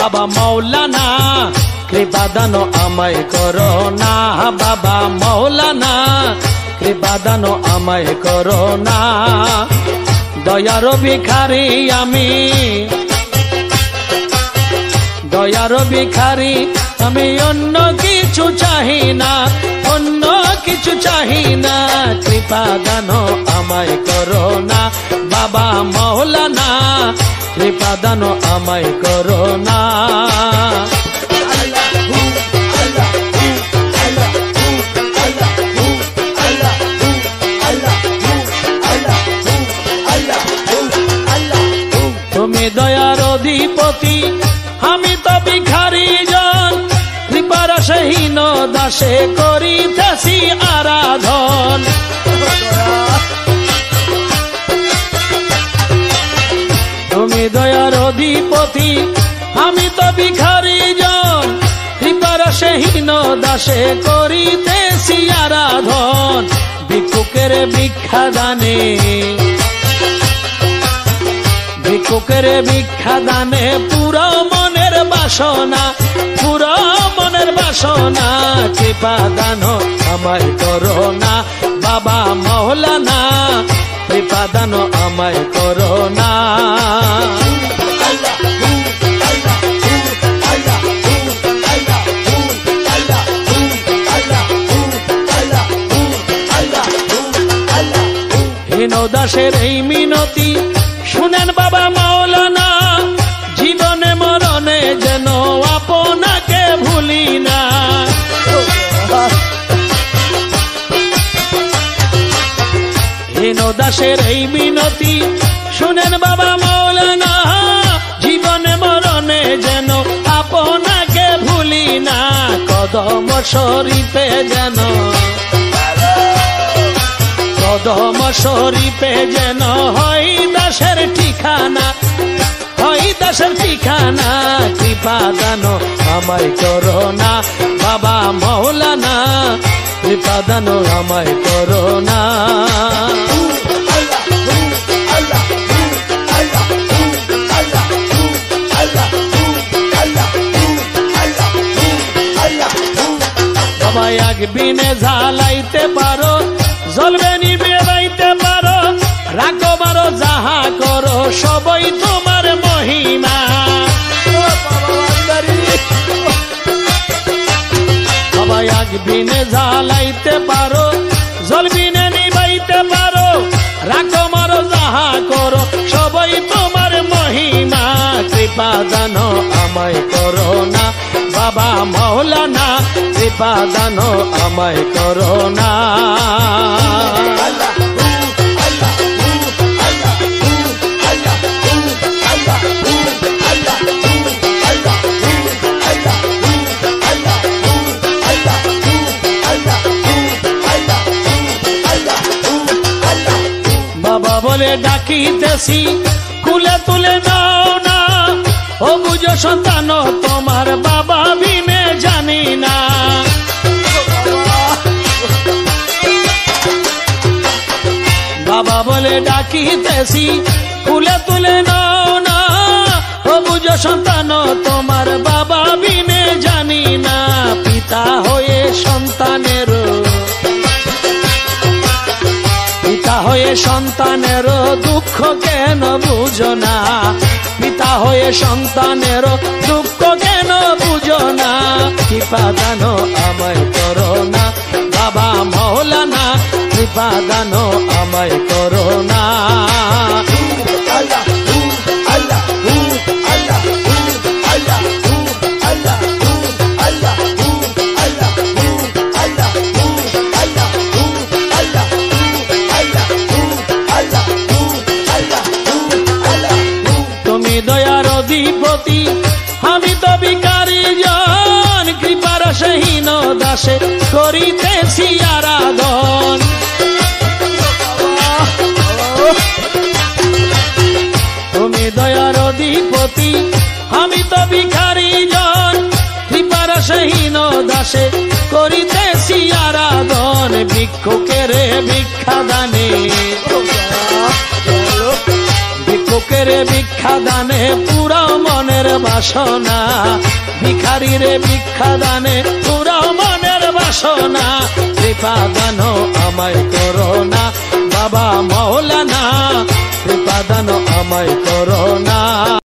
বাবা মৌলানা কৃপা দান আমায় করো না, বাবা মৌলানা কৃপা দান আমায় করো না। দয়ার ভিখারি আমি, দয়ার ভিখারি আমি, অন্য কিছু চাহি না, অন্য কিছু চাহি না। কৃপা দান আমায় করো না, বাবা মৌলানা কৃপা দান আমায় করো না। তুমি দয়ার অধিপতি, আমি তো ভিখারি জন, কৃপার সহীন দাসে করিতেছি আরাধন। তুমি দয়ার অধিপতি, আমি তো ভিখারি জন, কৃপার সহীন দাসে করিতেছি আরাধন। ভিক্ষুকের ভিক্ষা দানে, ভিক্ষুকের ভিক্ষা দানে পুরো মনের বাসনা, পুরো মনের বাসনা। কৃপা দান আমায় করো না, বাবা মৌলানা কৃপা দান আমায় করো না। হীন দাসের এই মিনতি শুনেন বাবা মৌলানা, জীবনে মরণে যেন আপনাকে ভুলি না। হীন দাসের এই মিনতি শুনেন বাবা মৌলানা, জীবনে মরণে যেন আপনাকে ভুলি না। কদম শরীফে যেন, কদম শরীফে যেন হয় দাসের ঠিকানা, হয় দাসের ঠিকানা। কৃপা দান আমায় করো না, বাবা মৌলানা কৃপা দান আমায় করো না। বাবা এক বিনে জ্বালাইতে পারো, জ্বলবে নিবে বাইতে পারো, রাখো বারো যাহা করো সবই তোমার মহিমা। বাবা এক বিনে জ্বালাইতে পারো, জ্বলবিনে নিবাইতে পারো, রাখো মারো যাহা করো সবই তোমার মহিমা। কৃপা দান আমায় করো না, বাবা মৌলানা কৃপা দান আমায় করো না। বাবা বলে ডাকিতেছি কুলে তুলে নাও না, ও বুঝো সন্তান তোমার বাবা বিনে জানি না। বাবা বলে ডাকিতেছি কুলে তুলে নাও না, ও বুঝো সন্তান তোমার বাবা বিনে জানি না। পিতা হয়ে সন্তানের, পিতা হয়ে সন্তানের দুঃখ কেন বুঝো না, পিতা হয়ে সন্তানের দুঃখ কেন বুঝো না। কৃপা দান আমায় করো না, বাবা মৌলানা কৃপা দান আমায় করো না। তুমি দয়ার অধিপতি, আমি তো ভিখারি জন, কৃপার সহীন দাসে করিতেছি আরাধন। তুমি দয়ার অধিপতি, আমি তো ভিখারি জন, কৃপার সহীন দাসে করিতেছি আরাধন। ভিক্ষুকের ভিক্ষা দানে, ভিক্ষুকের রে ভিক্ষা দানে পুরা মনের বাসনা, ভিখারি রে ভিক্ষা দানে পুরা মনের বাসনা, কৃপা দান আমায় করো না বাবা মাওলানা, কৃপা দান আমায় করো